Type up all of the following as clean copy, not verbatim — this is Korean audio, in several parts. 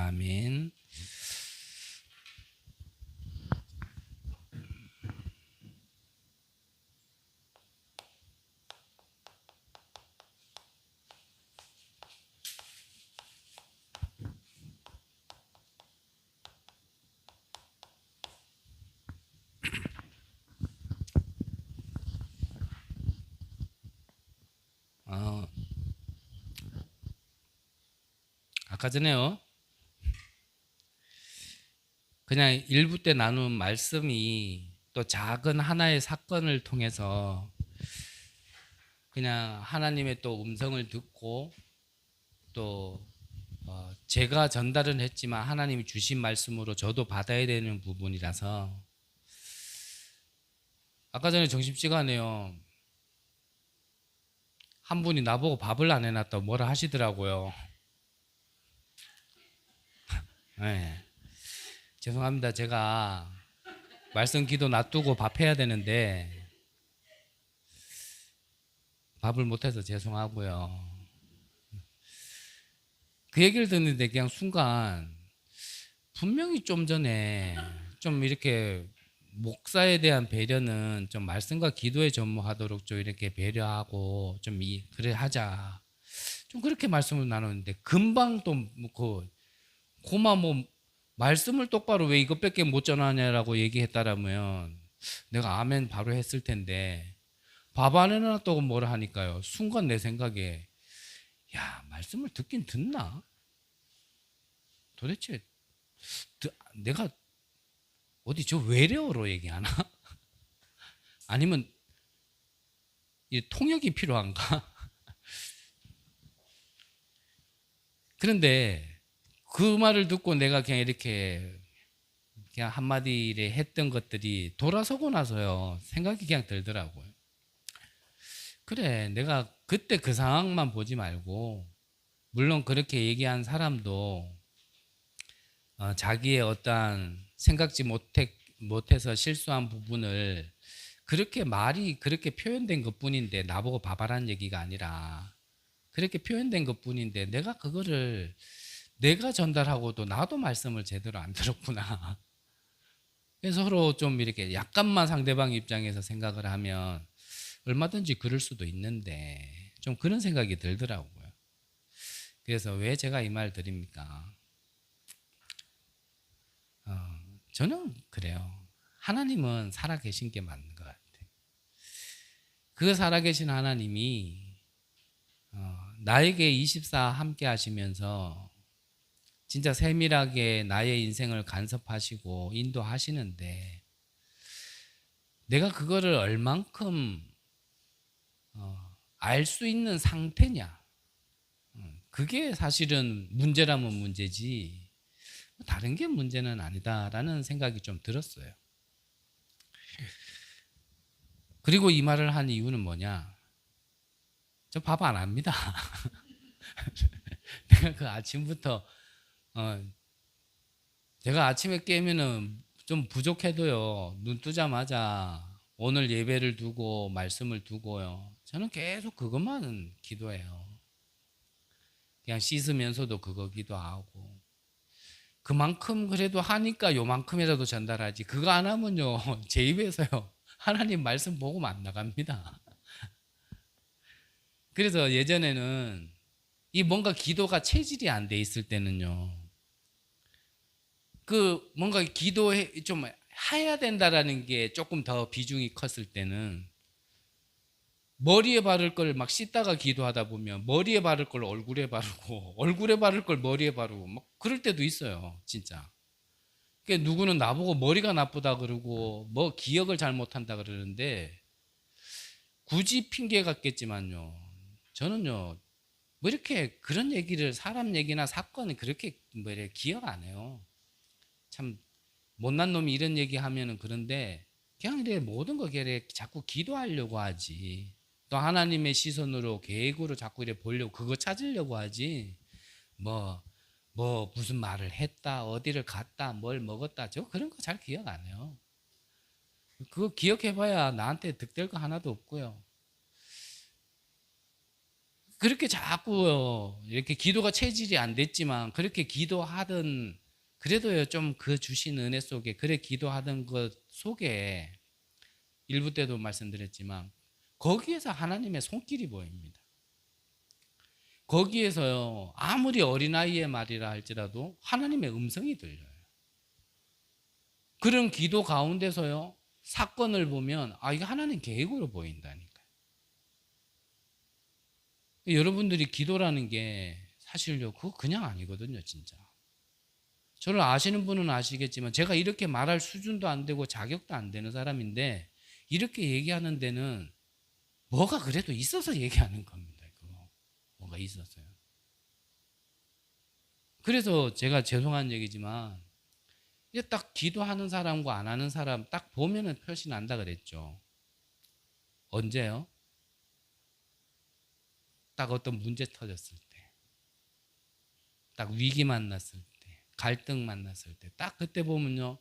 아멘. 아까 전에요. 그냥 일부 때 나눈 말씀이 또 작은 하나의 사건을 통해서 그냥 하나님의 또 음성을 듣고 또 제가 전달은 했지만 하나님이 주신 말씀으로 저도 받아야 되는 부분이라서 아까 전에 점심시간에요. 한 분이 나보고 밥을 안 해놨다고 뭐라 하시더라고요. 네. 죄송합니다. 제가 말씀 기도 놔두고 밥 해야 되는데 밥을 못해서 죄송하고요. 그 얘기를 듣는데 그냥 순간 분명히 좀 전에 좀 이렇게 목사에 대한 배려는 좀 말씀과 기도에 전무하도록 좀 이렇게 배려하고 좀 그래 하자. 좀 그렇게 말씀을 나누는데 금방 또 고마 뭐 말씀을 똑바로 왜 이것밖에 못 전하냐라고 얘기했다라면 내가 아멘 바로 했을 텐데 밥 안 해놨다고 뭐라 하니까요. 순간 내 생각에 야 말씀을 듣긴 듣나? 도대체 내가 어디 저 외래어로 얘기하나? 아니면 이 통역이 필요한가? 그런데 그 말을 듣고 내가 그냥 이렇게 그냥 한마디를 했던 것들이 돌아서고 나서요 생각이 그냥 들더라고요. 그래 내가 그때 그 상황만 보지 말고 물론 그렇게 얘기한 사람도 자기의 어떠한 생각지 못해서 실수한 부분을 그렇게 말이 그렇게 표현된 것뿐인데 나보고 바바란 얘기가 아니라 그렇게 표현된 것뿐인데 내가 그거를 내가 전달하고도 나도 말씀을 제대로 안 들었구나. 그래서 서로 좀 이렇게 약간만 상대방 입장에서 생각을 하면 얼마든지 그럴 수도 있는데 좀 그런 생각이 들더라고요. 그래서 왜 제가 이 말 드립니까? 저는 그래요. 하나님은 살아계신 게 맞는 것 같아요. 그 살아계신 하나님이 나에게 24 함께 하시면서 진짜 세밀하게 나의 인생을 간섭하시고 인도하시는데 내가 그거를 얼만큼 알 수 있는 상태냐? 그게 사실은 문제라면 문제지 다른 게 문제는 아니다라는 생각이 좀 들었어요. 그리고 이 말을 한 이유는 뭐냐? 저 밥 안 합니다. 내가 그 아침부터 제가 아침에 깨면은 좀 부족해도요 눈 뜨자마자 오늘 예배를 두고 말씀을 두고요 저는 계속 그것만 기도해요. 그냥 씻으면서도 그거 기도하고 그만큼 그래도 하니까 요만큼이라도 전달하지 그거 안 하면요 제 입에서요 하나님 말씀 보고만 안 나갑니다. 그래서 예전에는 이 뭔가 기도가 체질이 안 돼 있을 때는요 그 뭔가 기도해 좀 해야 된다라는 게 조금 더 비중이 컸을 때는 머리에 바를 걸 막 씻다가 기도하다 보면 머리에 바를 걸 얼굴에 바르고 얼굴에 바를 걸 머리에 바르고 막 그럴 때도 있어요 진짜. 그러니까 누구는 나보고 머리가 나쁘다 그러고 뭐 기억을 잘못한다 그러는데 굳이 핑계 같겠지만요 저는요 뭐 이렇게 그런 얘기를 사람 얘기나 사건을 그렇게 뭐 이렇게 기억 안 해요. 참 못난 놈이 이런 얘기 하면은 그런데 그냥 이래 모든 거 이래 자꾸 기도하려고 하지 또 하나님의 시선으로 계획으로 자꾸 이래 보려고 그거 찾으려고 하지 뭐 무슨 말을 했다 어디를 갔다 뭘 먹었다 저 그런 거 잘 기억 안 해요. 그거 기억해봐야 나한테 득될 거 하나도 없고요. 그렇게 자꾸 이렇게 기도가 체질이 안 됐지만 그렇게 기도하던 그래도요 좀 그 주신 은혜 속에 그래 기도하던 것 속에 일부 때도 말씀드렸지만 거기에서 하나님의 손길이 보입니다. 거기에서요 아무리 어린아이의 말이라 할지라도 하나님의 음성이 들려요. 그런 기도 가운데서요 사건을 보면 이게 하나님 계획으로 보인다니까요. 여러분들이 기도라는 게 사실요 그거 그냥 아니거든요. 진짜 저를 아시는 분은 아시겠지만 제가 이렇게 말할 수준도 안 되고 자격도 안 되는 사람인데 이렇게 얘기하는 데는 뭐가 그래도 있어서 얘기하는 겁니다. 그거 뭐가 있었어요. 그래서 제가 죄송한 얘기지만 이제 딱 기도하는 사람과 안 하는 사람 딱 보면은 표시 난다 그랬죠. 언제요? 딱 어떤 문제 터졌을 때, 딱 위기 만났을 때, 갈등 만났을 때, 딱 그때 보면요,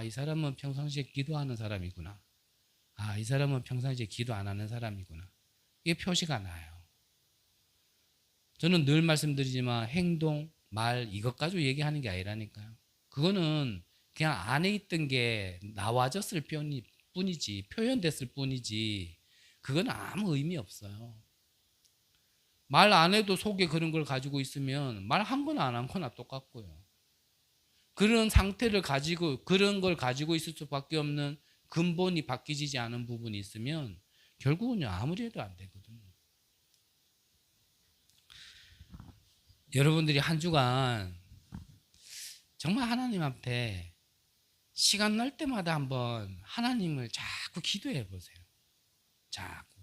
이 사람은 평상시에 기도하는 사람이구나. 이 사람은 평상시에 기도 안 하는 사람이구나. 이게 표시가 나요. 저는 늘 말씀드리지만 행동, 말 이것 가지고 얘기하는 게 아니라니까요. 그거는 그냥 안에 있던 게 나와졌을 뿐이지, 표현됐을 뿐이지, 그건 아무 의미 없어요. 말 안 해도 속에 그런 걸 가지고 있으면 말 한 거나 안 한 거나 똑같고요. 그런 상태를 가지고 그런 걸 가지고 있을 수밖에 없는 근본이 바뀌지 않은 부분이 있으면 결국은요 아무리 해도 안 되거든요. 여러분들이 한 주간 정말 하나님한테 시간 날 때마다 한번 하나님을 자꾸 기도해 보세요. 자꾸.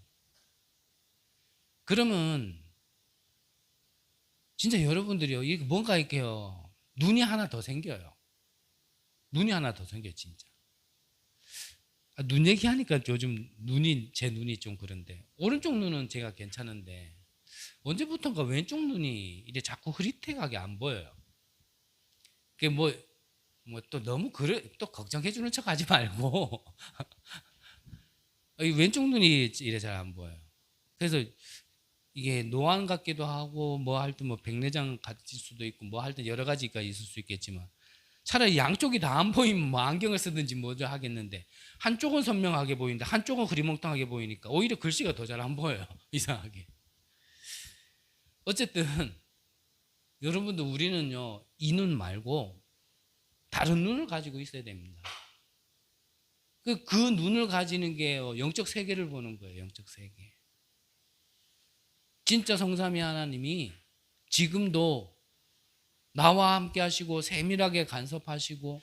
그러면 진짜 여러분들이요 이게 뭔가 이렇게요 눈이 하나 더 생겨요. 눈이 하나 더 생겨요 진짜. 눈 얘기하니까 요즘 제 눈이 좀 그런데 오른쪽 눈은 제가 괜찮은데 언제부턴가 왼쪽 눈이 이제 자꾸 흐릿해가게 안 보여요. 그게 뭐 또 너무 또 걱정해 주는 척 하지 말고 왼쪽 눈이 이래 잘 안 보여요. 그래서 이게 노안 같기도 하고 뭐 할 때 뭐 백내장 같을 수도 있고 뭐 할 때 여러 가지가 있을 수 있겠지만 차라리 양쪽이 다 안 보이면 뭐 안경을 쓰든지 뭐죠 하겠는데 한쪽은 선명하게 보이는데 한쪽은 흐리멍텅하게 보이니까 오히려 글씨가 더 잘 안 보여요. 이상하게. 어쨌든 여러분들 우리는요 이 눈 말고 다른 눈을 가지고 있어야 됩니다. 그 눈을 가지는 게 영적 세계를 보는 거예요. 영적 세계. 진짜 성삼위 하나님이 지금도 나와 함께 하시고 세밀하게 간섭하시고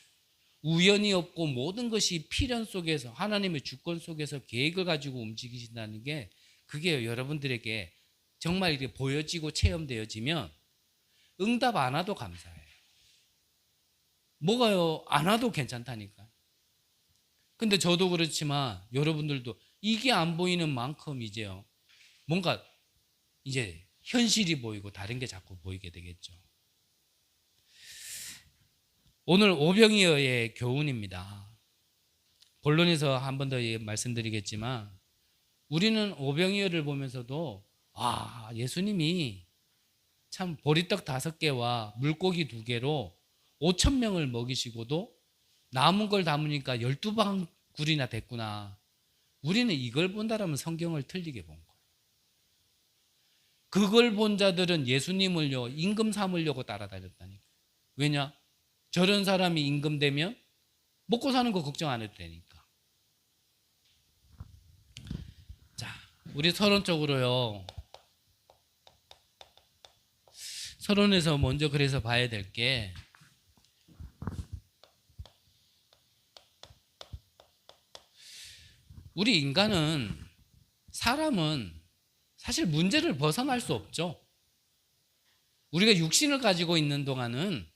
우연이 없고 모든 것이 필연 속에서 하나님의 주권 속에서 계획을 가지고 움직이신다는 게 그게 여러분들에게 정말 이렇게 보여지고 체험되어지면 응답 안 와도 감사해요. 뭐가요? 안 와도 괜찮다니까. 근데 저도 그렇지만 여러분들도 이게 안 보이는 만큼 이제요. 뭔가 이제 현실이 보이고 다른 게 자꾸 보이게 되겠죠. 오늘 오병이어의 교훈입니다. 본론에서 한 번 더 말씀드리겠지만 우리는 오병이어를 보면서도 예수님이 참 보리떡 5개와 물고기 2개로 5,000명을 먹이시고도 남은 걸 담으니까 12방울이나 됐구나. 우리는 이걸 본다라면 성경을 틀리게 본 거예요. 그걸 본 자들은 예수님을요 임금 삼으려고 따라다녔다니까. 왜냐? 저런 사람이 임금 되면 먹고 사는 거 걱정 안 해도 되니까. 자, 우리 서론적으로요. 서론에서 먼저 그래서 봐야 될 게 우리 인간은 사람은 사실 문제를 벗어날 수 없죠. 우리가 육신을 가지고 있는 동안은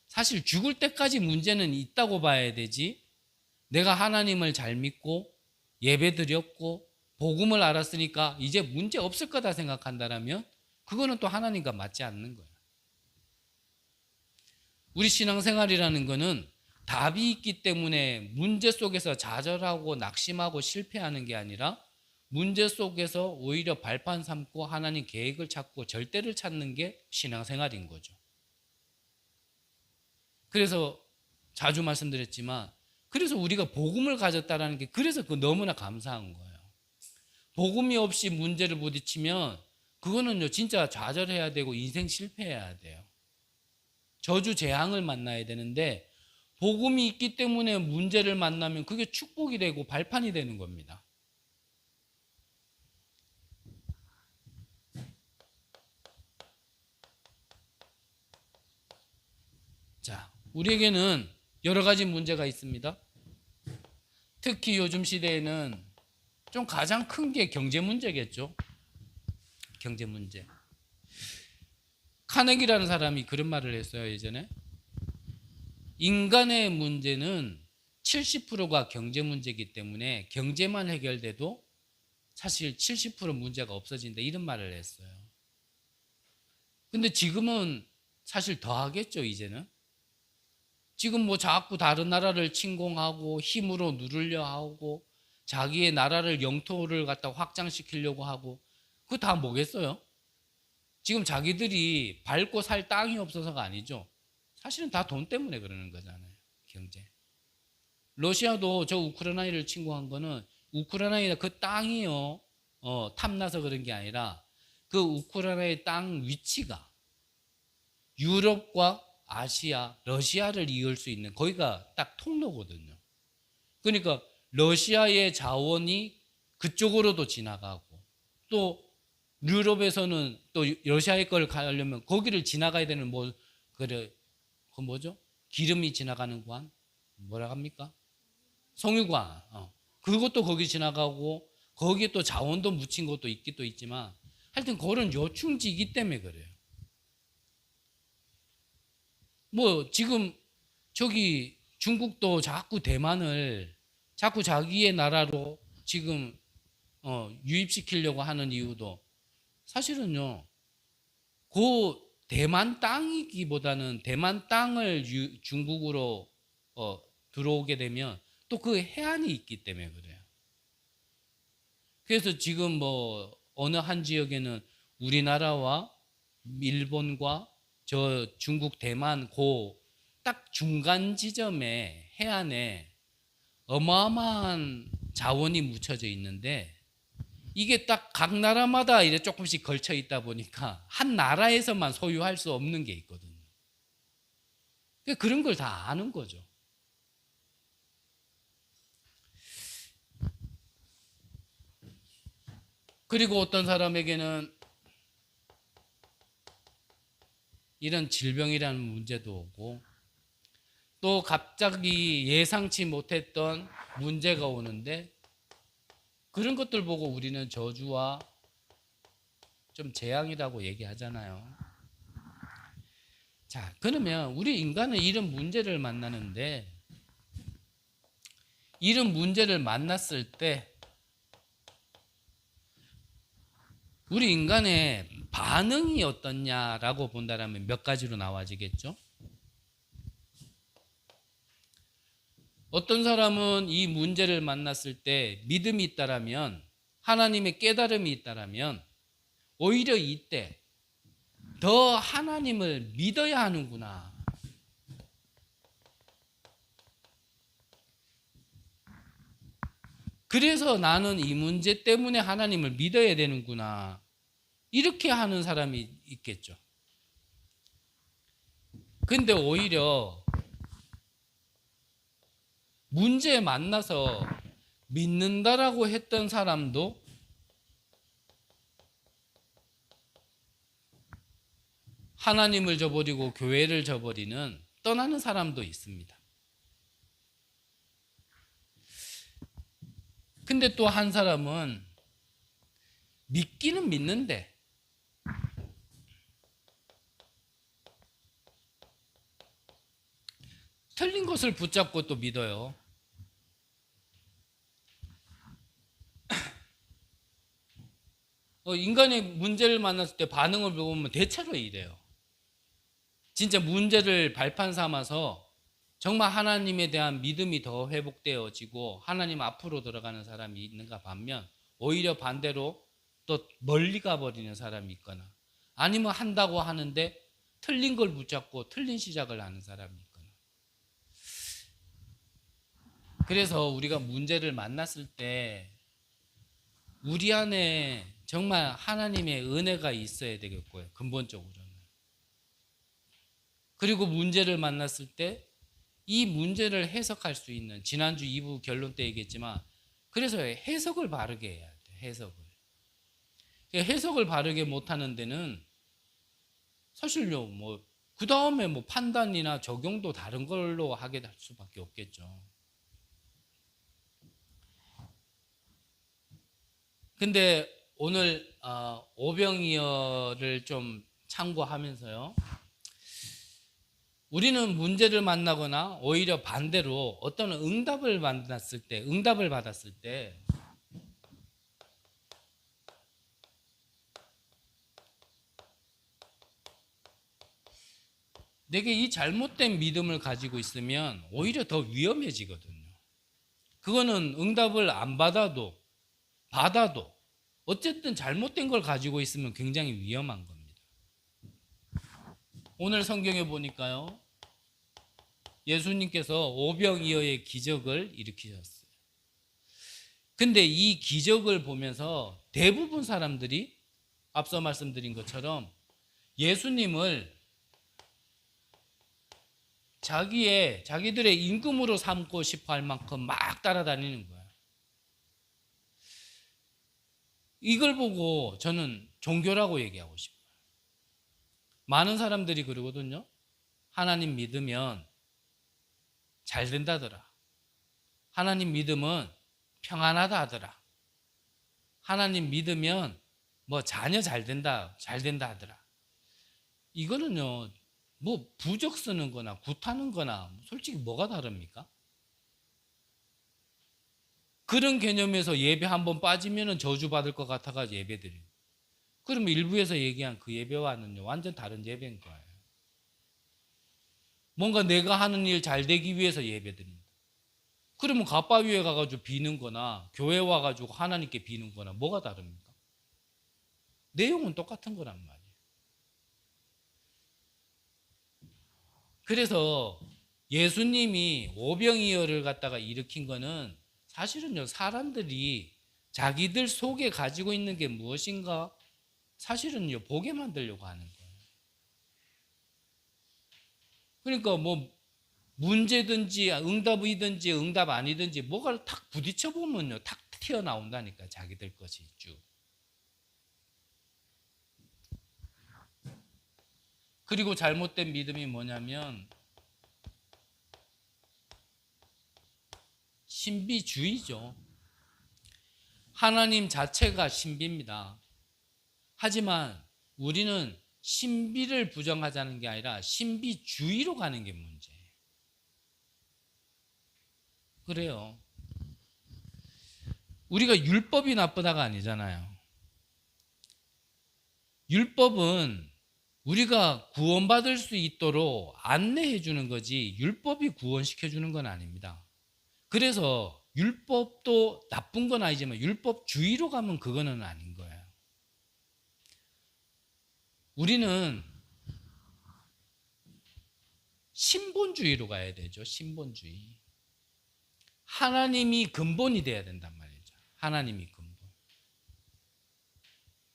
사실 죽을 때까지 문제는 있다고 봐야 되지. 내가 하나님을 잘 믿고 예배드렸고 복음을 알았으니까 이제 문제 없을 거다 생각한다면 그거는 또 하나님과 맞지 않는 거예요. 우리 신앙생활이라는 거는 답이 있기 때문에 문제 속에서 좌절하고 낙심하고 실패하는 게 아니라 문제 속에서 오히려 발판 삼고 하나님 계획을 찾고 절대를 찾는 게 신앙생활인 거죠. 그래서 자주 말씀드렸지만 그래서 우리가 복음을 가졌다라는 게 그래서 그 너무나 감사한 거예요. 복음이 없이 문제를 부딪히면 그거는요 진짜 좌절해야 되고 인생 실패해야 돼요. 저주 재앙을 만나야 되는데 복음이 있기 때문에 문제를 만나면 그게 축복이 되고 발판이 되는 겁니다. 자, 우리에게는 여러 가지 문제가 있습니다. 특히 요즘 시대에는 좀 가장 큰 게 경제 문제겠죠. 경제 문제. 카네기라는 사람이 그런 말을 했어요, 예전에. 인간의 문제는 70%가 경제 문제이기 때문에 경제만 해결돼도 사실 70% 문제가 없어진다 이런 말을 했어요. 근데 지금은 사실 더 하겠죠, 이제는. 지금 뭐 자꾸 다른 나라를 침공하고 힘으로 누르려 하고 자기의 나라를 영토를 갖다 확장시키려고 하고 그거 다 뭐겠어요? 지금 자기들이 밟고 살 땅이 없어서가 아니죠. 사실은 다 돈 때문에 그러는 거잖아요. 경제. 러시아도 저 우크라이나를 침공한 거는 우크라이나 그 땅이요 탐나서 그런 게 아니라 그 우크라이나의 땅 위치가 유럽과 아시아, 러시아를 이을 수 있는 거기가 딱 통로거든요. 그러니까 러시아의 자원이 그쪽으로도 지나가고 또 유럽에서는 또 러시아의 걸 가려면 거기를 지나가야 되는 뭐 그래 그 뭐죠? 기름이 지나가는 관 뭐라 합니까? 송유관. 그것도 거기 지나가고 거기에 또 자원도 묻힌 것도 있긴 또 있지만 하여튼 그런 요충지이기 때문에 그래요. 뭐 지금 저기 중국도 자꾸 대만을 자꾸 자기의 나라로 지금 유입시키려고 하는 이유도 사실은요. 그 대만 땅이기보다는 대만 땅을 중국으로 들어오게 되면 또 그 해안이 있기 때문에 그래요. 그래서 지금 뭐 어느 한 지역에는 우리나라와 일본과 저 중국 대만 그 딱 중간 지점에 해안에 어마어마한 자원이 묻혀져 있는데 이게 딱 각 나라마다 이래 조금씩 걸쳐 있다 보니까 한 나라에서만 소유할 수 없는 게 있거든요. 그런 걸 다 아는 거죠. 그리고 어떤 사람에게는 이런 질병이라는 문제도 오고 또 갑자기 예상치 못했던 문제가 오는데 그런 것들 보고 우리는 저주와 좀 재앙이라고 얘기하잖아요. 자, 그러면 우리 인간은 이런 문제를 만나는데 이런 문제를 만났을 때 우리 인간의 반응이 어떻냐라고 본다면 몇 가지로 나와지겠죠? 어떤 사람은 이 문제를 만났을 때 믿음이 있다라면 하나님의 깨달음이 있다라면 오히려 이때 더 하나님을 믿어야 하는구나. 그래서 나는 이 문제 때문에 하나님을 믿어야 되는구나. 이렇게 하는 사람이 있겠죠. 근데 오히려 문제에 만나서 믿는다라고 했던 사람도 하나님을 저버리고 교회를 저버리는 떠나는 사람도 있습니다. 근데 또 한 사람은 믿기는 믿는데 틀린 것을 붙잡고 또 믿어요. 인간의 문제를 만났을 때 반응을 보면 대체로 이래요. 진짜 문제를 발판 삼아서 정말 하나님에 대한 믿음이 더 회복되어지고 하나님 앞으로 들어가는 사람이 있는가 반면 오히려 반대로 또 멀리 가버리는 사람이 있거나, 아니면 한다고 하는데 틀린 걸 붙잡고 틀린 시작을 하는 사람이 있거나. 그래서 우리가 문제를 만났을 때 우리 안에 정말 하나님의 은혜가 있어야 되겠고요, 근본적으로는. 그리고 문제를 만났을 때 이 문제를 해석할 수 있는, 지난주 2부 결론 때 얘기했지만, 그래서 해석을 바르게 해야 돼. 해석을 바르게 못하는 데는 사실요, 뭐 그 다음에 뭐 판단이나 적용도 다른 걸로 하게 될 수밖에 없겠죠. 근데 오늘 오병이어를 좀 참고하면서요, 우리는 문제를 만나거나 오히려 반대로 어떤 응답을 받았을 때 내게 이 잘못된 믿음을 가지고 있으면 오히려 더 위험해지거든요. 그거는 응답을 안 받아도 어쨌든 잘못된 걸 가지고 있으면 굉장히 위험한 겁니다. 오늘 성경에 보니까요, 예수님께서 오병이어의 기적을 일으키셨어요. 근데 이 기적을 보면서 대부분 사람들이 앞서 말씀드린 것처럼 예수님을 자기들의 임금으로 삼고 싶어 할 만큼 막 따라다니는 거예요. 이걸 보고 저는 종교라고 얘기하고 싶어요. 많은 사람들이 그러거든요. 하나님 믿으면 잘 된다더라. 하나님 믿으면 평안하다 하더라. 하나님 믿으면 뭐 자녀 잘 된다 하더라. 이거는요, 뭐 부적 쓰는 거나 굿하는 거나 솔직히 뭐가 다릅니까? 그런 개념에서 예배 한번 빠지면 저주받을 것 같아가지고 예배 드려요. 그러면 일부에서 얘기한 그 예배와는요, 완전 다른 예배인 거예요. 뭔가 내가 하는 일 잘 되기 위해서 예배 드린다. 그러면 갓바위에 가가지고 비는 거나 교회 와가지고 하나님께 비는 거나 뭐가 다릅니까? 내용은 똑같은 거란 말이에요. 그래서 예수님이 오병이어를 갖다가 일으킨 거는 사실은요, 사람들이 자기들 속에 가지고 있는 게 무엇인가 사실은요, 보게 만들려고 하는 거예요. 그러니까 뭐 문제든지 응답이든지 응답 아니든지 뭐가 탁 부딪혀 보면요, 탁 튀어나온다니까, 자기들 것이 쭉. 그리고 잘못된 믿음이 뭐냐면 신비주의죠. 하나님 자체가 신비입니다. 하지만 우리는 신비를 부정하자는 게 아니라 신비주의로 가는 게 문제예요. 그래요. 우리가 율법이 나쁘다가 아니잖아요. 율법은 우리가 구원받을 수 있도록 안내해 주는 거지 율법이 구원시켜 주는 건 아닙니다. 그래서 율법도 나쁜 건 아니지만 율법주의로 가면 그거는 아닌 거예요. 우리는 신본주의로 가야 되죠. 신본주의. 하나님이 근본이 돼야 된단 말이죠. 하나님이 근본.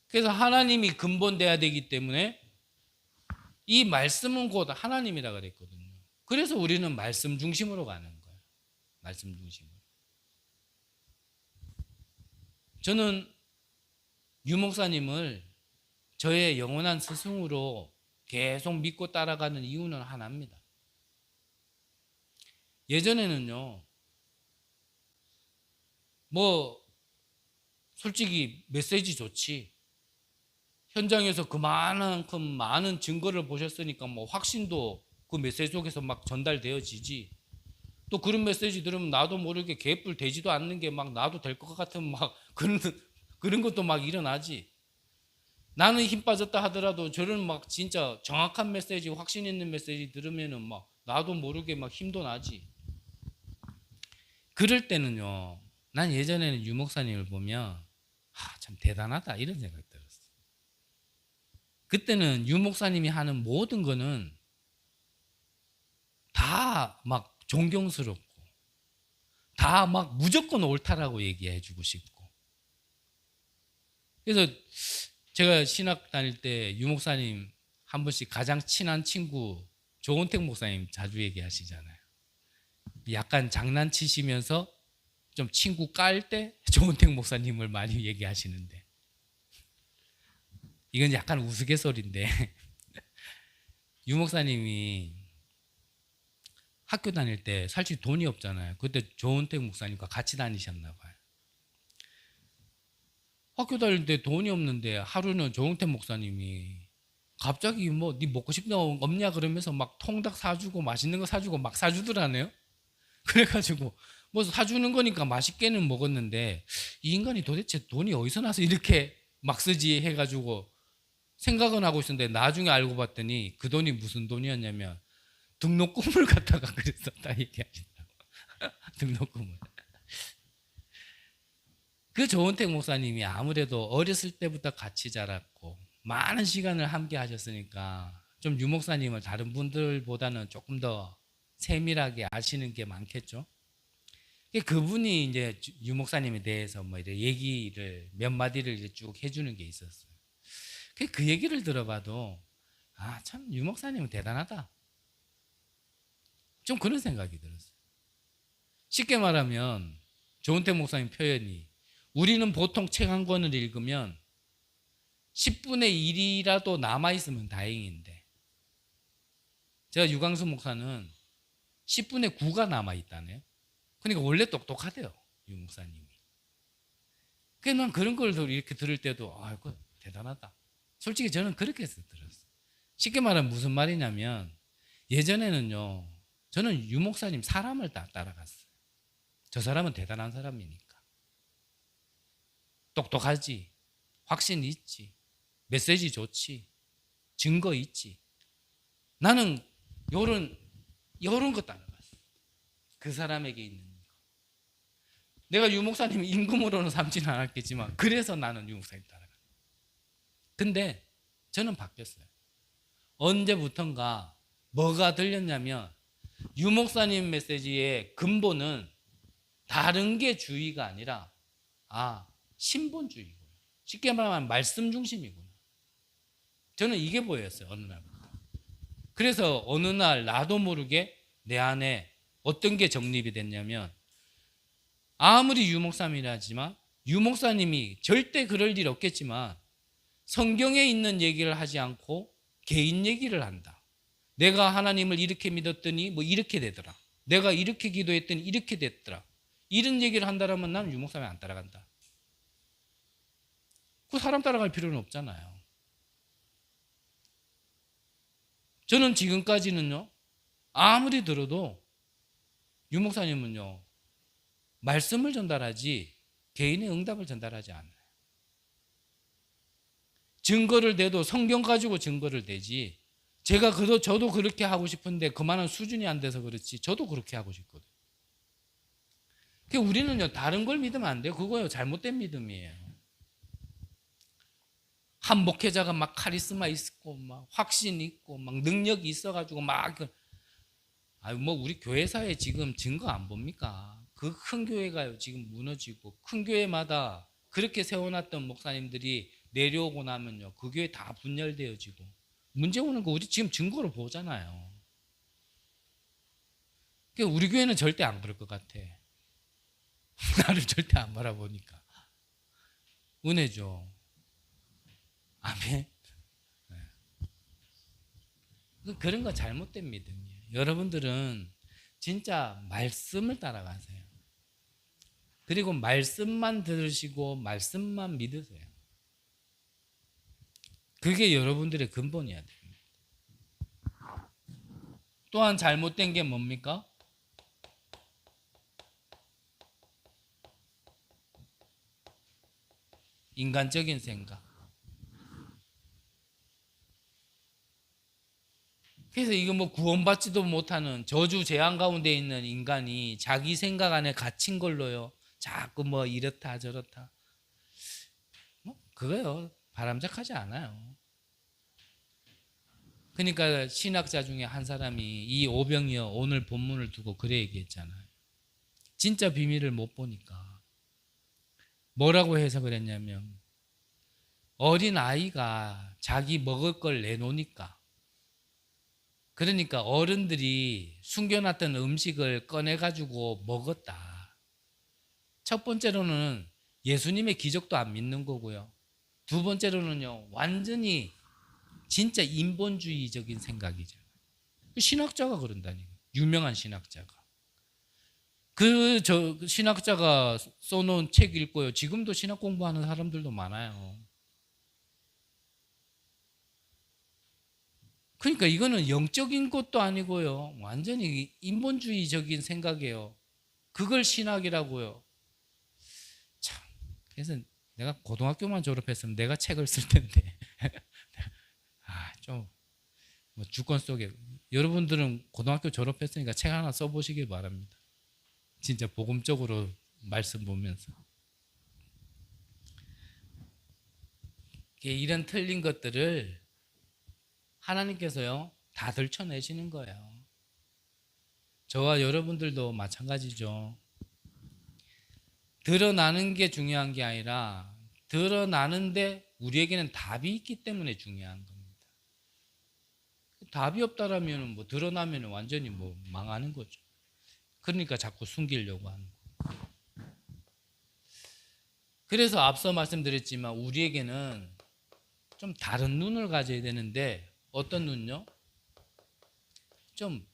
그래서 하나님이 근본 돼야 되기 때문에 이 말씀은 곧 하나님이라 그랬거든요. 그래서 우리는 말씀 중심으로 가는 거예요. 말씀 중심으로. 저는 유 목사님을 저의 영원한 스승으로 계속 믿고 따라가는 이유는 하나입니다. 예전에는요, 뭐 솔직히 메시지 좋지, 현장에서 그만큼 많은 증거를 보셨으니까 뭐 확신도 그 메시지 속에서 막 전달되어지지, 또 그런 메시지 들으면 나도 모르게 개뿔 되지도 않는 게 막 나도 될 것 같은 막 그런 것도 막 일어나지. 나는 힘 빠졌다 하더라도 저런 막 진짜 정확한 메시지, 확신 있는 메시지 들으면은 막 나도 모르게 막 힘도 나지. 그럴 때는요, 난 예전에는 유 목사님을 보면 참 대단하다 이런 생각이 들었어요. 그때는 유 목사님이 하는 모든 거는 다 막 존경스럽고 다 막 무조건 옳다라고 얘기해 주고 싶고. 그래서 제가 신학 다닐 때 유 목사님 한 번씩 가장 친한 친구 조은택 목사님 자주 얘기하시잖아요. 약간 장난치시면서 좀 친구 깔 때 조은택 목사님을 많이 얘기하시는데, 이건 약간 우스갯소리인데 유 목사님이 학교 다닐 때 사실 돈이 없잖아요. 그때 조은택 목사님과 같이 다니셨나 봐요. 학교 다닐 때 돈이 없는데 하루는 조은택 목사님이 갑자기 뭐 네 먹고 싶은 거 없냐 그러면서 막 통닭 사주고 맛있는 거 사주고 막 사주더라네요. 그래가지고 뭐 사주는 거니까 맛있게는 먹었는데 이 인간이 도대체 돈이 어디서 나서 이렇게 막 쓰지 해가지고 생각은 하고 있었는데 나중에 알고 봤더니 그 돈이 무슨 돈이었냐면 등록금을 갖다가 그랬었다 얘기하신다고. 등록금을. 그 조은택 목사님이 아무래도 어렸을 때부터 같이 자랐고 많은 시간을 함께 하셨으니까 좀 유 목사님을 다른 분들보다는 조금 더 세밀하게 아시는 게 많겠죠. 그분이 이제 유 목사님에 대해서 뭐 이렇게 얘기를 몇 마디를 이제 쭉 해주는 게 있었어요. 그 얘기를 들어봐도 참 유 목사님은 대단하다. 좀 그런 생각이 들었어요. 쉽게 말하면 조은택 목사님 표현이 우리는 보통 책 한 권을 읽으면 10분의 1이라도 남아있으면 다행인데 제가 유광수 목사는 10분의 9가 남아있다네요. 그러니까 원래 똑똑하대요, 유 목사님이. 그래서 난 그런 걸 이렇게 들을 때도 이거 대단하다. 솔직히 저는 그렇게 해서 들었어요. 쉽게 말하면 무슨 말이냐면 예전에는요, 저는 유 목사님 사람을 따라갔어요. 저 사람은 대단한 사람이니까. 똑똑하지, 확신 있지, 메시지 좋지, 증거 있지. 나는 요런 거 따라갔어. 그 사람에게 있는 거. 내가 유 목사님 임금으로는 삼지는 않았겠지만 그래서 나는 유 목사님 따라갔어. 근데 저는 바뀌었어요. 언제부턴가 뭐가 들렸냐면 유 목사님 메시지의 근본은 다른 게 주의가 아니라 신본주의고, 쉽게 말하면 말씀 중심이구나. 저는 이게 보였어요, 어느 날부터. 그래서 어느 날 나도 모르게 내 안에 어떤 게 정립이 됐냐면 아무리 유 목사님이라지만 유 목사님이 절대 그럴 일 없겠지만 성경에 있는 얘기를 하지 않고 개인 얘기를 한다. 내가 하나님을 이렇게 믿었더니 뭐 이렇게 되더라. 내가 이렇게 기도했더니 이렇게 됐더라. 이런 얘기를 한다면 나는 유 목사님 안 따라간다. 그 사람 따라갈 필요는 없잖아요. 저는 지금까지는요, 아무리 들어도 유 목사님은요, 말씀을 전달하지 개인의 응답을 전달하지 않아요. 증거를 대도 성경 가지고 증거를 대지, 저도 그렇게 하고 싶은데 그만한 수준이 안 돼서 그렇지 저도 그렇게 하고 싶거든요. 우리는요, 다른 걸 믿으면 안 돼요. 그거요, 잘못된 믿음이에요. 한 목회자가 막 카리스마 있고 막 확신 있고 막 능력이 있어가지고 막 우리 교회사에 지금 증거 안 봅니까? 그 큰 교회가요 지금 무너지고, 큰 교회마다 그렇게 세워놨던 목사님들이 내려오고 나면요 그 교회 다 분열되어지고, 문제 오는 거 우리 지금 증거로 보잖아요. 우리 교회는 절대 안 그럴 것 같아. 나를 절대 안 바라보니까. 은혜죠. 아멘. 그런 거 잘못된 믿음이에요. 여러분들은 진짜 말씀을 따라가세요. 그리고 말씀만 들으시고 말씀만 믿으세요. 그게 여러분들의 근본이어야 됩니다. 또한 잘못된 게 뭡니까? 인간적인 생각. 그래서 이거 뭐 구원받지도 못하는 저주 재앙 가운데 있는 인간이 자기 생각 안에 갇힌 걸로요 자꾸 뭐 이렇다 저렇다. 그거요. 바람직하지 않아요. 그러니까 신학자 중에 한 사람이 이 오병이어 오늘 본문을 두고 그래 얘기했잖아요. 진짜 비밀을 못 보니까 뭐라고 해석을 했냐면 어린 아이가 자기 먹을 걸 내놓으니까, 그러니까 어른들이 숨겨놨던 음식을 꺼내가지고 먹었다. 첫 번째로는 예수님의 기적도 안 믿는 거고요. 두 번째로는요, 완전히 진짜 인본주의적인 생각이죠. 신학자가 그런다니까. 유명한 신학자가. 그 신학자가 써놓은 책 읽고요. 지금도 신학 공부하는 사람들도 많아요. 그러니까 이거는 영적인 것도 아니고요. 완전히 인본주의적인 생각이에요. 그걸 신학이라고요. 참. 그래서 내가 고등학교만 졸업했으면 내가 책을 쓸 텐데. 좀 뭐 주권 속에 여러분들은 고등학교 졸업했으니까 책 하나 써보시길 바랍니다. 진짜 복음적으로 말씀 보면서 이런 틀린 것들을 하나님께서요 다 들춰내시는 거예요. 저와 여러분들도 마찬가지죠. 드러나는 게 중요한 게 아니라 드러나는데 우리에게는 답이 있기 때문에 중요한 겁니다. 답이 없다라면 뭐 드러나면 완전히 뭐 망하는 거죠. 그러니까 자꾸 숨기려고 하는 거예요. 그래서 앞서 말씀드렸지만 우리에게는 좀 다른 눈을 가져야 되는데 어떤 눈요? 좀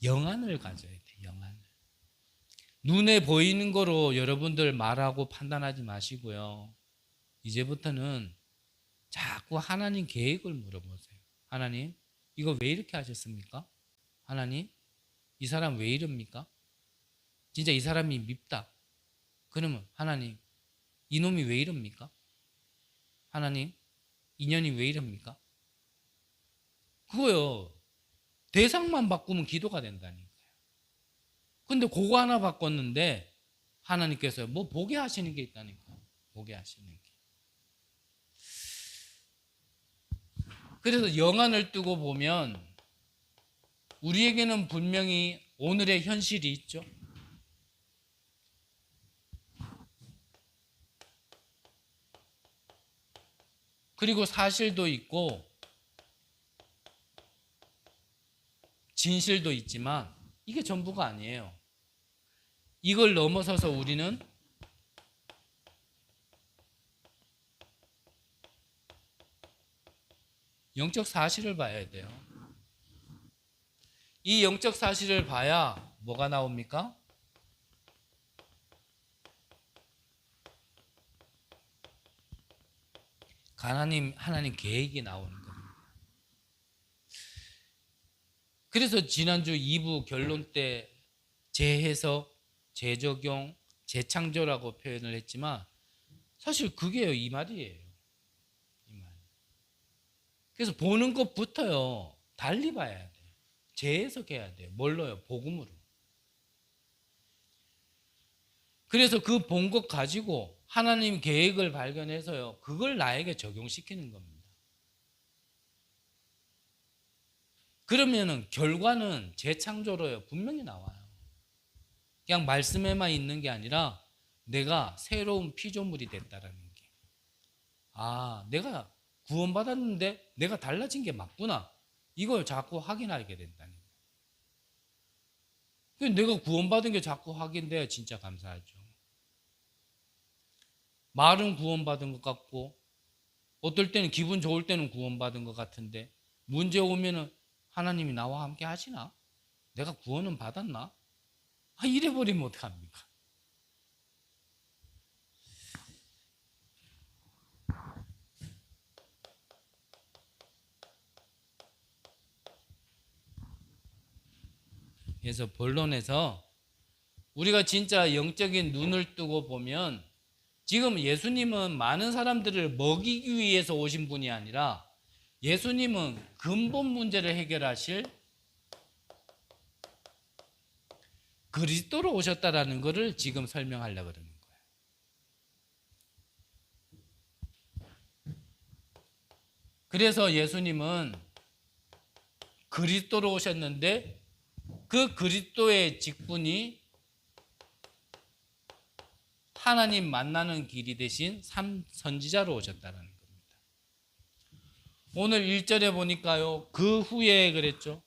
영안을 가져야 돼요. 영안을. 눈에 보이는 거로 여러분들 말하고 판단하지 마시고요. 이제부터는 자꾸 하나님 계획을 물어보세요. 하나님, 이거 왜 이렇게 하셨습니까? 하나님, 이 사람 왜 이럽니까? 진짜 이 사람이 밉다. 그러면 하나님, 이놈이 왜 이럽니까? 하나님, 인연이 왜 이럽니까? 그거요. 대상만 바꾸면 기도가 된다니까요. 근데 그거 하나 바꿨는데 하나님께서 뭐 보게 하시는 게 있다니까요. 보게 하시는 게. 그래서 영안을 뜨고 보면 우리에게는 분명히 오늘의 현실이 있죠. 그리고 사실도 있고 진실도 있지만 이게 전부가 아니에요. 이걸 넘어서서 우리는 영적 사실을 봐야 돼요. 이 영적 사실을 봐야 뭐가 나옵니까? 하나님 계획이 나오는 겁니다. 그래서 지난주 2부 결론 때 재해석, 재적용, 재창조라고 표현을 했지만 사실 그게요, 이 말이에요. 이 말. 그래서 보는 것부터요, 달리 봐야 돼요. 재해석해야 돼요. 뭘로요? 복음으로. 그래서 그 본 것 가지고 하나님 계획을 발견해서요, 그걸 나에게 적용시키는 겁니다. 그러면은 결과는 재창조로요, 분명히 나와요. 그냥 말씀에만 있는 게 아니라 내가 새로운 피조물이 됐다라는 게. 내가 구원받았는데 내가 달라진 게 맞구나. 이걸 자꾸 확인하게 된다는 거예요. 내가 구원받은 게 자꾸 확인돼야 진짜 감사하죠. 말은 구원받은 것 같고 어떨 때는 기분 좋을 때는 구원받은 것 같은데 문제 오면은 하나님이 나와 함께 하시나? 내가 구원은 받았나? 이래버리면 어떡합니까? 그래서 본론에서 우리가 진짜 영적인 눈을 뜨고 보면 지금 예수님은 많은 사람들을 먹이기 위해서 오신 분이 아니라 예수님은 근본 문제를 해결하실 그리스도로 오셨다라는 것을 지금 설명하려고 그러는 거예요. 그래서 예수님은 그리스도로 오셨는데 그 그리스도의 직분이 하나님 만나는 길이 되신 선지자로 오셨다는 겁니다. 오늘 1절에 보니까요. 그 후에 그랬죠.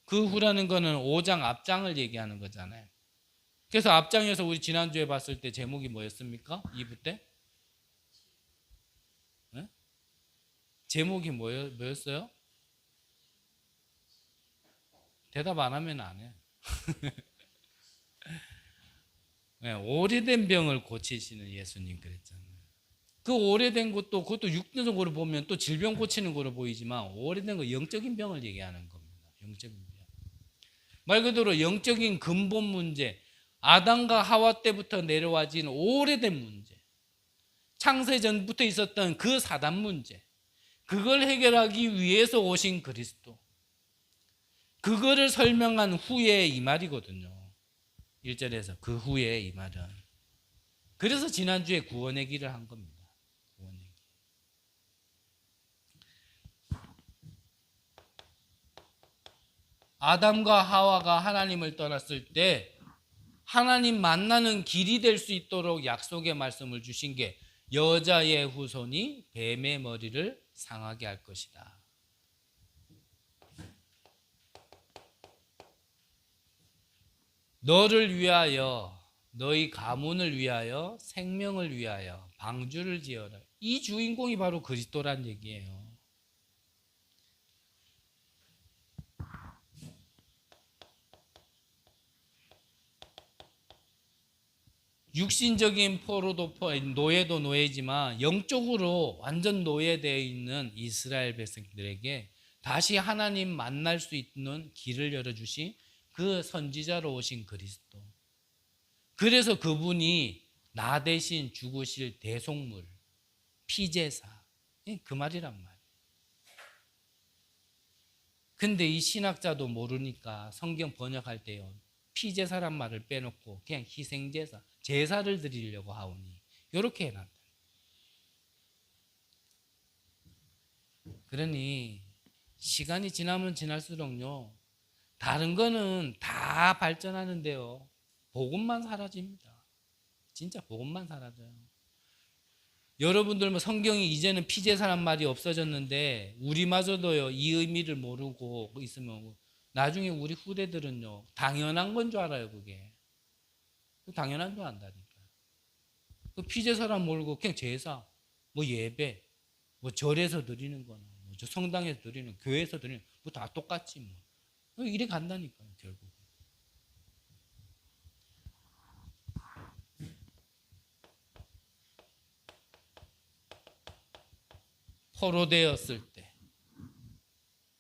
그 후라는 거는 5장 앞장을 얘기하는 거잖아요. 그래서 앞장에서 우리 지난주에 봤을 때 제목이 뭐였습니까? 2부 때? 네? 제목이 뭐였어요? 대답 안 하면 안 해. 네, 오래된 병을 고치시는 예수님 그랬잖아요. 그 오래된 것도 그것도 육체적으로 보면 또 질병 고치는 거로 보이지만 오래된 거 영적인 병을 얘기하는 겁니다. 영적인 병. 말 그대로 영적인 근본 문제, 아담과 하와 때부터 내려와진 오래된 문제, 창세 전부터 있었던 그 사단 문제, 그걸 해결하기 위해서 오신 그리스도, 그거를 설명한 후에 이 말이거든요. 1절에서 그 후에 이 말은. 그래서 지난주에 구원의 길을 한 겁니다. 구원의 길. 아담과 하와가 하나님을 떠났을 때 하나님 만나는 길이 될 수 있도록 약속의 말씀을 주신 게 여자의 후손이 뱀의 머리를 상하게 할 것이다. 너를 위하여, 너희 가문을 위하여, 생명을 위하여 방주를 지어라. 이 주인공이 바로 그리스도란 얘기예요. 육신적인 노예도 노예지만 영적으로 완전 노예되어 있는 이스라엘 백성들에게 다시 하나님 만날 수 있는 길을 열어주신 그 선지자로 오신 그리스도. 그래서 그분이 나 대신 죽으실 대속물, 피제사. 그 말이란 말이에요. 근데 이 신학자도 모르니까 성경 번역할 때요. 피제사란 말을 빼놓고 그냥 희생제사, 제사를 드리려고 하오니 이렇게 해놨다. 그러니 시간이 지나면 지날수록요. 다른 거는 다 발전하는데요. 복음만 사라집니다. 진짜 복음만 사라져요. 여러분들 뭐 성경이 이제는 피제사란 말이 없어졌는데 우리마저도요. 이 의미를 모르고 있으면 나중에 우리 후대들은요. 당연한 건 줄 알아요. 그게. 당연한 줄 안다니까. 그 피제사란 모르고 그냥 제사, 뭐 예배, 뭐 절에서 드리는 거나 뭐 성당에서 드리는, 교회에서 드리는 뭐 다 똑같지 뭐. 이래 간다니까요. 결국. 포로되었을 때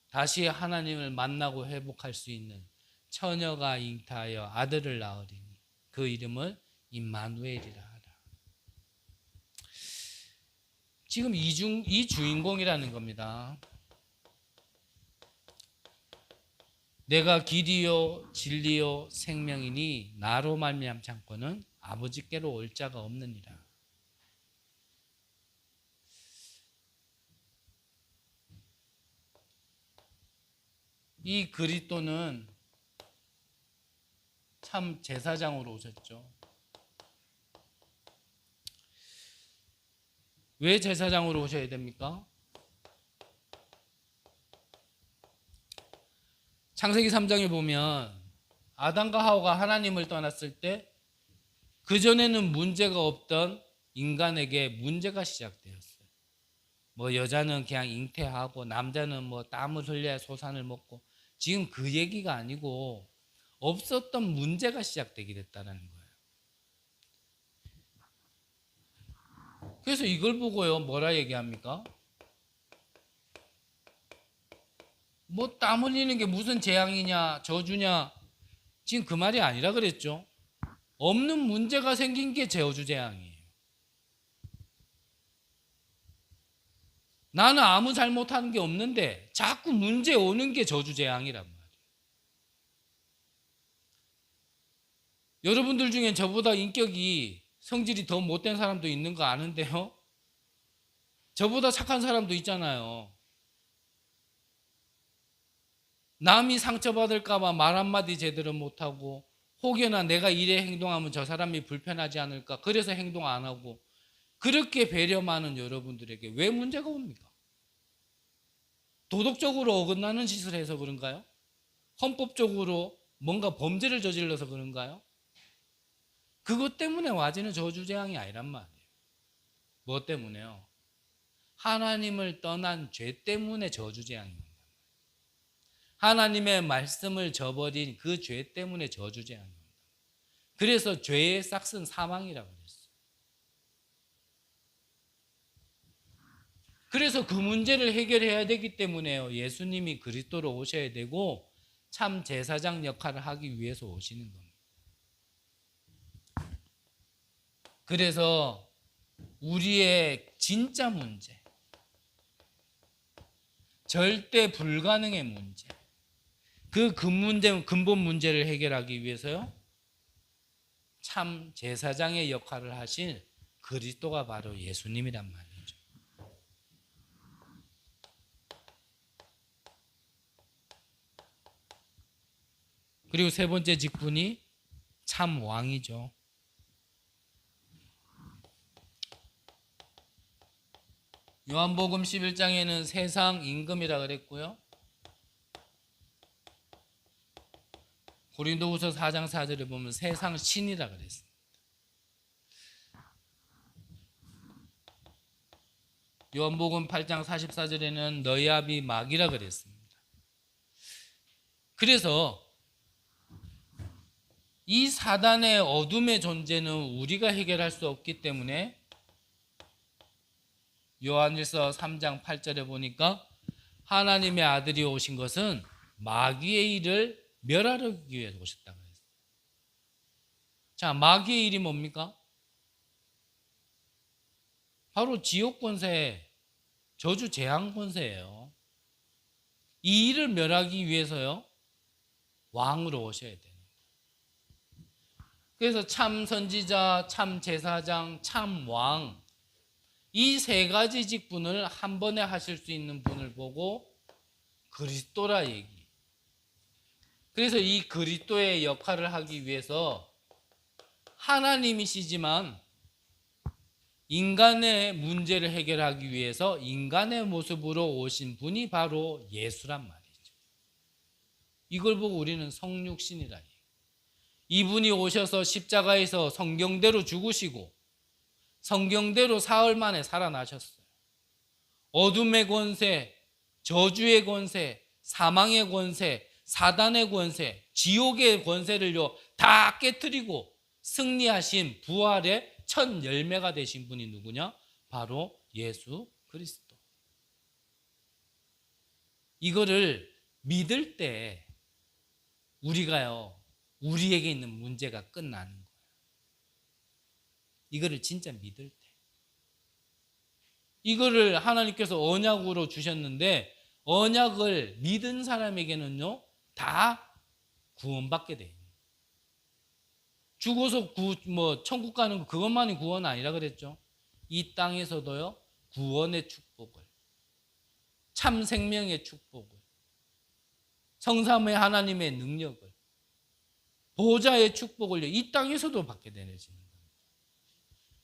다시 하나님을 만나고 회복할 수 있는 처녀가 잉타하여 아들을 낳으리니 그 이름을 임마누엘이라 하라. 지금 이 주인공이라는 겁니다. 내가 길이요 진리요 생명이니 나로 말미암지 않고는 아버지께로 올 자가 없느니라. 이 그리스도는 참 제사장으로 오셨죠. 왜 제사장으로 오셔야 됩니까? 창세기 3장에 보면 아담과 하와가 하나님을 떠났을 때 그전에는 문제가 없던 인간에게 문제가 시작되었어요. 뭐 여자는 그냥 잉태하고 남자는 뭐 땀을 흘려야 소산을 먹고 지금 그 얘기가 아니고 없었던 문제가 시작되게 됐다는 거예요. 그래서 이걸 보고요 뭐라 얘기합니까? 뭐 땀 흘리는 게 무슨 재앙이냐 저주냐 지금 그 말이 아니라 그랬죠. 없는 문제가 생긴 게 저주 재앙이에요. 나는 아무 잘못하는 게 없는데 자꾸 문제 오는 게 저주 재앙이란 말이에요. 여러분들 중엔 저보다 인격이 성질이 더 못된 사람도 있는 거 아는데요. 저보다 착한 사람도 있잖아요. 남이 상처받을까 봐 말 한마디 제대로 못하고, 혹여나 내가 이래 행동하면 저 사람이 불편하지 않을까, 그래서 행동 안 하고, 그렇게 배려 많은 여러분들에게 왜 문제가 옵니까? 도덕적으로 어긋나는 짓을 해서 그런가요? 헌법적으로 뭔가 범죄를 저질러서 그런가요? 그것 때문에 와지는 저주재앙이 아니란 말이에요. 뭐 때문에요? 하나님을 떠난 죄 때문에 저주재앙입니다. 하나님의 말씀을 저버린 그 죄 때문에 저주재앙입니다. 그래서 죄의 싹은 사망이라고 그랬어요. 그래서 그 문제를 해결해야 되기 때문에요. 예수님이 그리스도로 오셔야 되고 참 제사장 역할을 하기 위해서 오시는 겁니다. 그래서 우리의 진짜 문제, 절대 불가능의 문제, 그 근본 문제를 해결하기 위해서요, 참 제사장의 역할을 하신 그리스도가 바로 예수님이란 말이에요. 그리고 세 번째 직분이 참 왕이죠. 요한복음 11장에는 세상 임금이라 그랬고요. 고린도후서 4장 4절에 보면 세상 신이라 그랬습니다. 요한복음 8장 44절에는 너희 아비 마귀라 그랬습니다. 그래서 이 사단의 어둠의 존재는 우리가 해결할 수 없기 때문에 요한일서 3장 8절에 보니까 하나님의 아들이 오신 것은 마귀의 일을 멸하기 위해서 오셨다고 했어요. 자, 마귀의 일이 뭡니까? 바로 지옥 권세, 저주 재앙 권세예요. 이 일을 멸하기 위해서요, 왕으로 오셔야 돼요. 그래서 참 선지자, 참 제사장, 참 왕, 이 세 가지 직분을 한 번에 하실 수 있는 분을 보고 그리스도라 얘기. 그래서 이 그리스도의 역할을 하기 위해서 하나님이시지만 인간의 문제를 해결하기 위해서 인간의 모습으로 오신 분이 바로 예수란 말이죠. 이걸 보고 우리는 성육신이라 해요. 이분이 오셔서 십자가에서 성경대로 죽으시고 성경대로 사흘 만에 살아나셨어요. 어둠의 권세, 저주의 권세, 사망의 권세, 사단의 권세, 지옥의 권세를요 다 깨뜨리고 승리하신 부활의 첫 열매가 되신 분이 누구냐? 바로 예수 그리스도. 이거를 믿을 때 우리가요, 우리에게 있는 문제가 끝나는 거예요. 이거를 진짜 믿을 때. 이거를 하나님께서 언약으로 주셨는데 언약을 믿은 사람에게는요 다 구원받게 돼요. 죽어서 천국 가는 거 그것만이 구원 아니라 그랬죠. 이 땅에서도요 구원의 축복을, 참 생명의 축복을, 성삼위 하나님의 능력을, 보좌의 축복을 이 땅에서도 받게 되는 겁니다.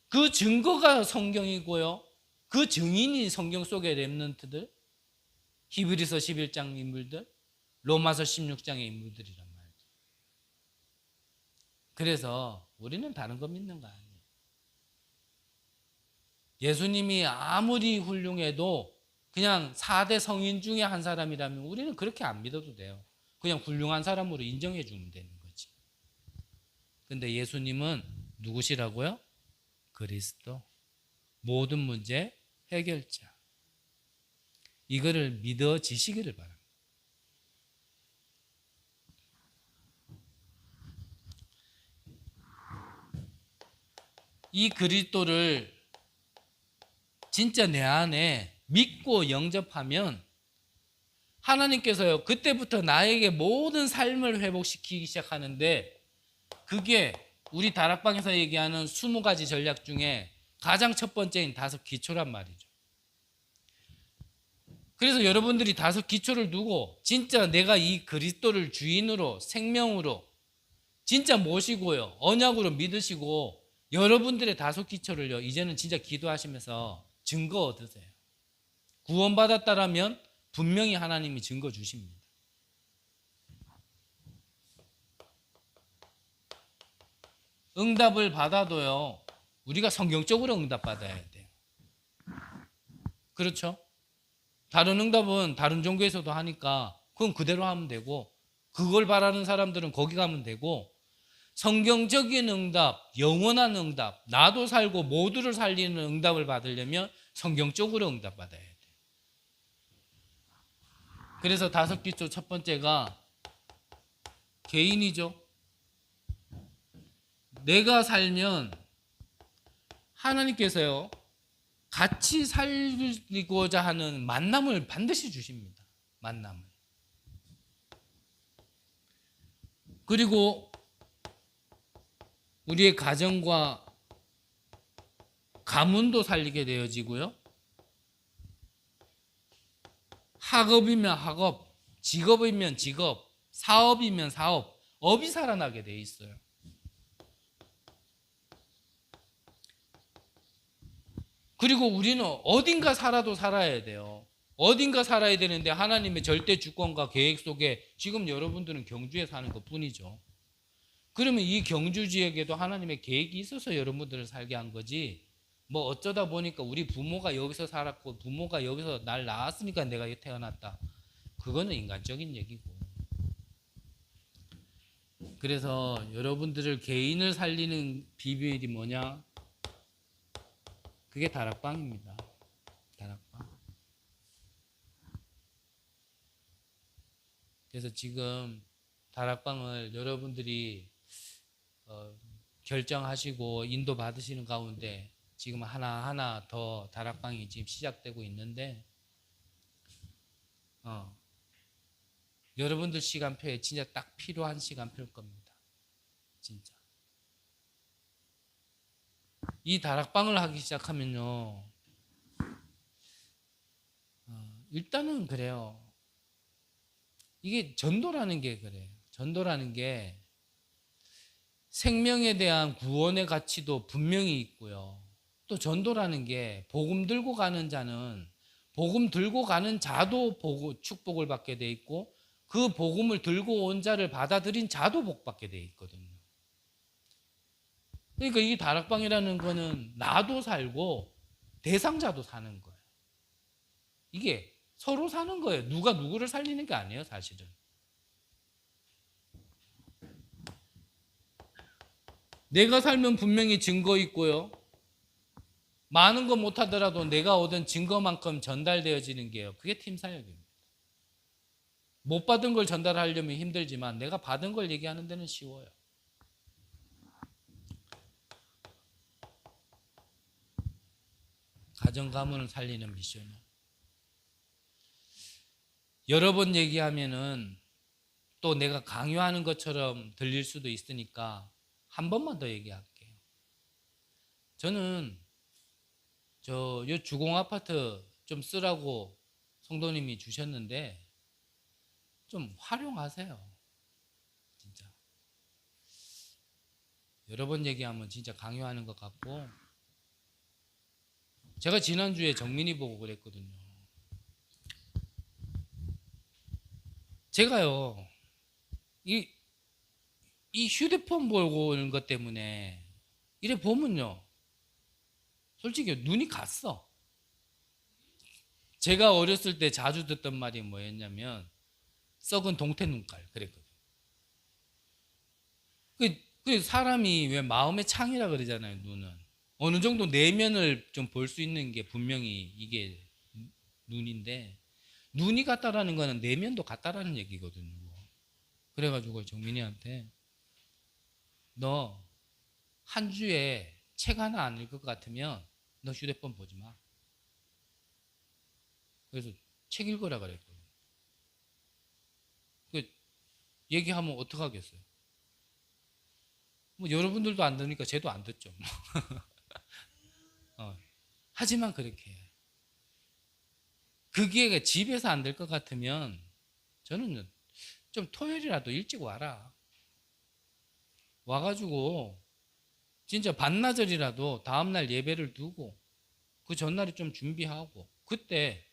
그 증거가 성경이고요. 그 증인이 성경 속의 렘넌트들, 히브리서 11장 인물들, 로마서 16장의 인물들이란 말이죠. 그래서 우리는 다른 거 믿는 거 아니에요. 예수님이 아무리 훌륭해도 그냥 4대 성인 중에 한 사람이라면 우리는 그렇게 안 믿어도 돼요. 그냥 훌륭한 사람으로 인정해 주면 되는 거지. 근데 예수님은 누구시라고요? 그리스도. 모든 문제 해결자. 이거를 믿어지시기를 바랍니다. 이 그리스도를 진짜 내 안에 믿고 영접하면 하나님께서요 그때부터 나에게 모든 삶을 회복시키기 시작하는데, 그게 우리 다락방에서 얘기하는 20가지 전략 중에 가장 첫 번째인 5 기초란 말이죠. 그래서 여러분들이 다섯 기초를 두고 진짜 내가 이 그리스도를 주인으로 생명으로 진짜 모시고요. 언약으로 믿으시고 여러분들의 다섯 기초를요. 이제는 진짜 기도하시면서 증거 얻으세요. 구원받았다라면 분명히 하나님이 증거 주십니다. 응답을 받아도요. 우리가 성경적으로 응답받아야 돼요. 그렇죠? 다른 응답은 다른 종교에서도 하니까 그건 그대로 하면 되고 그걸 바라는 사람들은 거기 가면 되고 성경적인 응답, 영원한 응답, 나도 살고 모두를 살리는 응답을 받으려면 성경적으로 응답받아야 돼요. 그래서 다섯 기초 첫 번째가 개인이죠. 내가 살면 하나님께서요. 같이 살고자 하는 만남을 반드시 주십니다. 만남을. 그리고 우리의 가정과 가문도 살리게 되어지고요. 학업이면 학업, 직업이면 직업, 사업이면 사업, 업이 살아나게 돼 있어요. 그리고 우리는 어딘가 살아도 살아야 돼요. 어딘가 살아야 되는데 하나님의 절대 주권과 계획 속에 지금 여러분들은 경주에 사는 것 뿐이죠. 그러면 이 경주 지역에도 하나님의 계획이 있어서 여러분들을 살게 한 거지, 뭐 어쩌다 보니까 우리 부모가 여기서 살았고 부모가 여기서 날 낳았으니까 내가 여기 태어났다. 그거는 인간적인 얘기고. 그래서 여러분들을 개인을 살리는 비밀이 뭐냐? 그게 다락방입니다. 다락방. 그래서 지금 다락방을 여러분들이 결정하시고 인도 받으시는 가운데 지금 하나하나 더 다락방이 지금 시작되고 있는데 여러분들 시간표에 진짜 딱 필요한 시간표일 겁니다. 진짜. 이 다락방을 하기 시작하면요. 일단은 그래요. 이게 전도라는 게 그래요. 전도라는 게 생명에 대한 구원의 가치도 분명히 있고요. 또 전도라는 게 복음 들고 가는 자는 복음 들고 가는 자도 축복을 받게 돼 있고 그 복음을 들고 온 자를 받아들인 자도 복 받게 돼 있거든요. 그러니까 이 다락방이라는 거는 나도 살고 대상자도 사는 거예요. 이게 서로 사는 거예요. 누가 누구를 살리는 게 아니에요, 사실은. 내가 살면 분명히 증거 있고요. 많은 거 못하더라도 내가 얻은 증거만큼 전달되어지는 게요. 그게 팀 사역입니다. 못 받은 걸 전달하려면 힘들지만 내가 받은 걸 얘기하는 데는 쉬워요. 가정 가문을 살리는 미션이요. 여러 번 얘기하면은 또 내가 강요하는 것처럼 들릴 수도 있으니까 한 번만 더 얘기할게요. 저는 요 주공 아파트 좀 쓰라고 성도님이 주셨는데 좀 활용하세요. 진짜. 여러 번 얘기하면 진짜 강요하는 것 같고 제가 지난주에 정민이 보고 그랬거든요. 제가요 이 휴대폰 보고 오는 것 때문에 이래 보면요 솔직히 눈이 갔어. 제가 어렸을 때 자주 듣던 말이 뭐였냐면 썩은 동태 눈깔 그랬거든요. 그 사람이 왜 마음의 창이라 그러잖아요. 눈은 어느 정도 내면을 좀 볼 수 있는 게 분명히 이게 눈인데 눈이 같다라는 거는 내면도 같다라는 얘기거든요. 그래가지고 정민이한테 너 한 주에 책 하나 안 읽을 것 같으면 너 휴대폰 보지 마. 그래서 책 읽으라 그랬거든요. 그 얘기하면 어떡하겠어요? 뭐 여러분들도 안 듣니까 쟤도 안 듣죠. 하지만 그렇게 해요. 그게 집에서 안 될 것 같으면 저는 좀 토요일이라도 일찍 와라. 와가지고 진짜 반나절이라도 다음날 예배를 두고 그 전날에 좀 준비하고 그때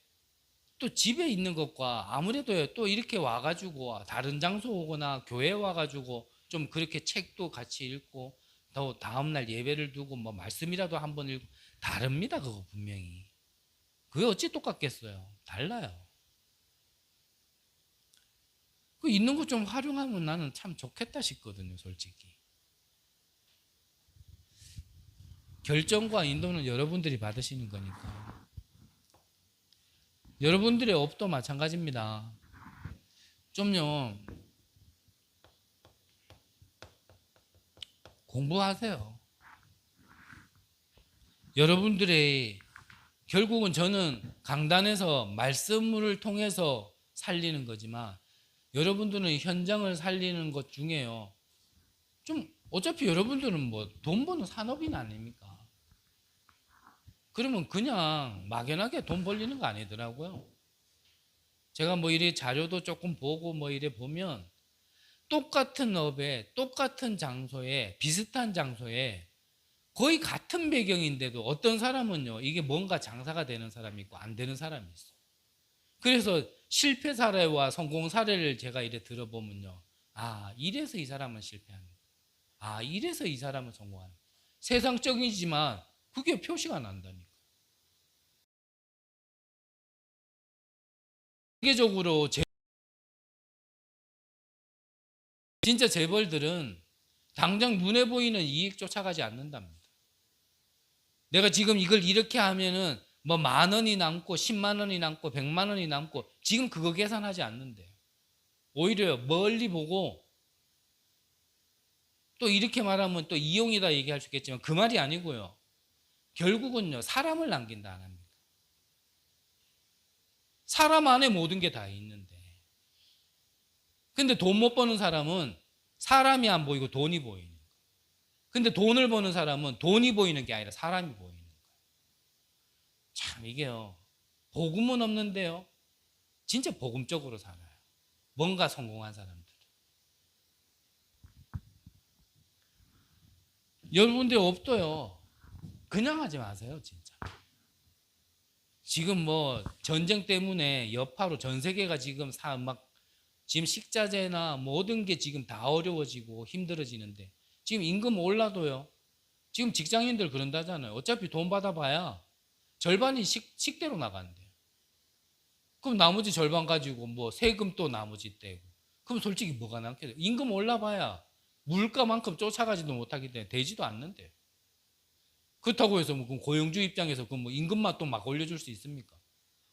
또 집에 있는 것과 아무래도 또 이렇게 와가지고 다른 장소 오거나 교회 와가지고 좀 그렇게 책도 같이 읽고 또 다음날 예배를 두고 뭐 말씀이라도 한번 읽고 다릅니다. 그거 분명히. 그게 어찌 똑같겠어요. 달라요. 그 있는 거 좀 활용하면 나는 참 좋겠다 싶거든요, 솔직히. 결정과 인도는 여러분들이 받으시는 거니까. 여러분들의 업도 마찬가지입니다. 좀요, 공부하세요. 여러분들의 결국은 저는 강단에서 말씀을 통해서 살리는 거지만 여러분들은 현장을 살리는 것 중에요. 좀 어차피 여러분들은 뭐 돈 버는 산업인 아닙니까? 그러면 그냥 막연하게 돈 벌리는 거 아니더라고요. 제가 뭐 이래 자료도 조금 보고 뭐 이래 보면 똑같은 업에 똑같은 장소에 비슷한 장소에 거의 같은 배경인데도 어떤 사람은요 이게 뭔가 장사가 되는 사람이 있고 안 되는 사람이 있어요. 그래서 실패 사례와 성공 사례를 제가 이래 들어보면요, 아 이래서 이 사람은 실패하는 거야. 아 이래서 이 사람은 성공하는 거야. 세상적이지만 그게 표시가 난다니까. 세계적으로 진짜 재벌들은 당장 눈에 보이는 이익 쫓아가지 않는답니다. 내가 지금 이걸 이렇게 하면은 뭐 10,000원이 남고 100,000원이 남고 100,000원이 남고 지금 그거 계산하지 않는데요. 오히려 멀리 보고 또 이렇게 말하면 또 이용이다 얘기할 수 있겠지만 그 말이 아니고요. 결국은요 사람을 남긴다 안 합니까? 사람 안에 모든 게 다 있는데 근데 돈 못 버는 사람은 사람이 안 보이고 돈이 보이는 거예요. 근데 돈을 버는 사람은 돈이 보이는 게 아니라 사람이 보이는 거예요. 참 이게요 복음은 없는데요 진짜 복음적으로 살아요. 뭔가 성공한 사람들. 여러분들 없어요. 그냥 하지 마세요 진짜. 지금 뭐 전쟁 때문에 여파로 전 세계가 지금 지금 식자재나 모든 게 지금 다 어려워지고 힘들어지는데 지금 임금 올라도요. 지금 직장인들 그런다잖아요. 어차피 돈 받아봐야 절반이 식대로 나간대요. 그럼 나머지 절반 가지고 뭐 세금 또 나머지 떼고. 그럼 솔직히 뭐가 남겠어요? 임금 올라봐야 물가만큼 쫓아가지도 못하기 때문에 되지도 않는데요. 그렇다고 해서 뭐 고용주 입장에서 뭐 임금만 또 막 올려줄 수 있습니까?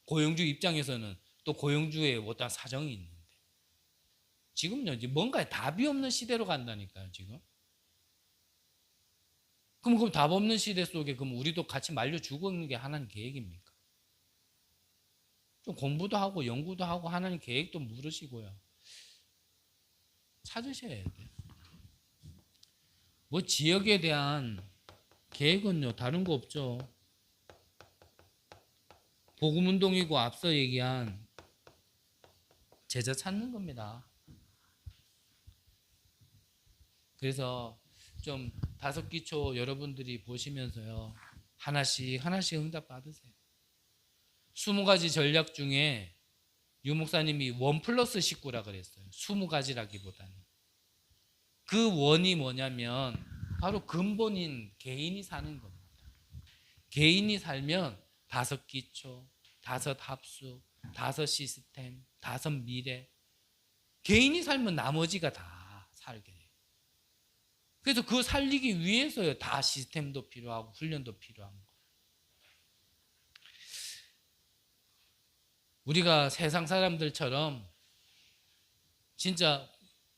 고용주 입장에서는 또 고용주의 어떤 사정이 있는데 지금요 이제 뭔가 답이 없는 시대로 간다니까요 지금. 그럼 답 없는 시대 속에 그럼 우리도 같이 말려 죽는 게 하나님 계획입니까? 좀 공부도 하고 연구도 하고 하나님 계획도 물으시고요. 찾으셔야 돼요. 뭐 지역에 대한 계획은요 다른 거 없죠. 복음운동이고 앞서 얘기한 제자 찾는 겁니다. 그래서 좀 다섯 기초 여러분들이 보시면서요 하나씩 응답 받으세요. 20가지 전략 중에 유 목사님이 1+19라 그랬어요. 20가지라기보다는 그 원이 뭐냐면 바로 근본인 개인이 사는 겁니다. 개인이 살면 5기초, 5합수, 5시스템, 5미래. 개인이 살면 나머지가 다 살게 돼요. 그래서 그거 살리기 위해서요 다 시스템도 필요하고 훈련도 필요한 거예요. 우리가 세상 사람들처럼 진짜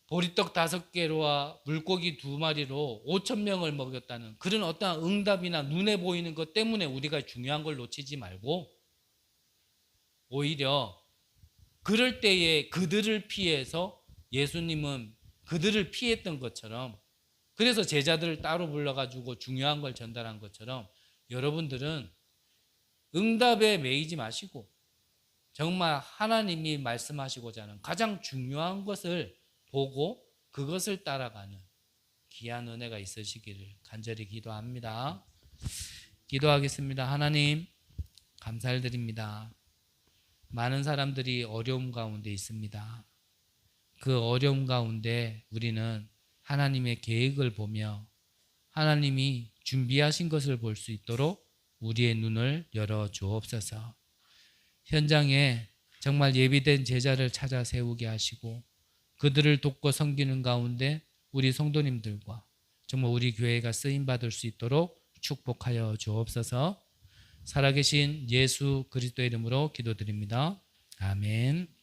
보리떡 5개로와 물고기 2마리로 5,000명을 먹였다는 그런 어떠한 응답이나 눈에 보이는 것 때문에 우리가 중요한 걸 놓치지 말고 오히려 그럴 때에 그들을 피해서 예수님은 그들을 피했던 것처럼 그래서 제자들을 따로 불러가지고 중요한 걸 전달한 것처럼 여러분들은 응답에 매이지 마시고 정말 하나님이 말씀하시고자 하는 가장 중요한 것을 보고 그것을 따라가는 귀한 은혜가 있으시기를 간절히 기도합니다. 기도하겠습니다. 하나님, 감사드립니다. 많은 사람들이 어려움 가운데 있습니다. 그 어려움 가운데 우리는 하나님의 계획을 보며 하나님이 준비하신 것을 볼 수 있도록 우리의 눈을 열어 주옵소서. 현장에 정말 예비된 제자를 찾아 세우게 하시고 그들을 돕고 섬기는 가운데 우리 성도님들과 정말 우리 교회가 쓰임받을 수 있도록 축복하여 주옵소서. 살아계신 예수 그리스도의 이름으로 기도드립니다. 아멘.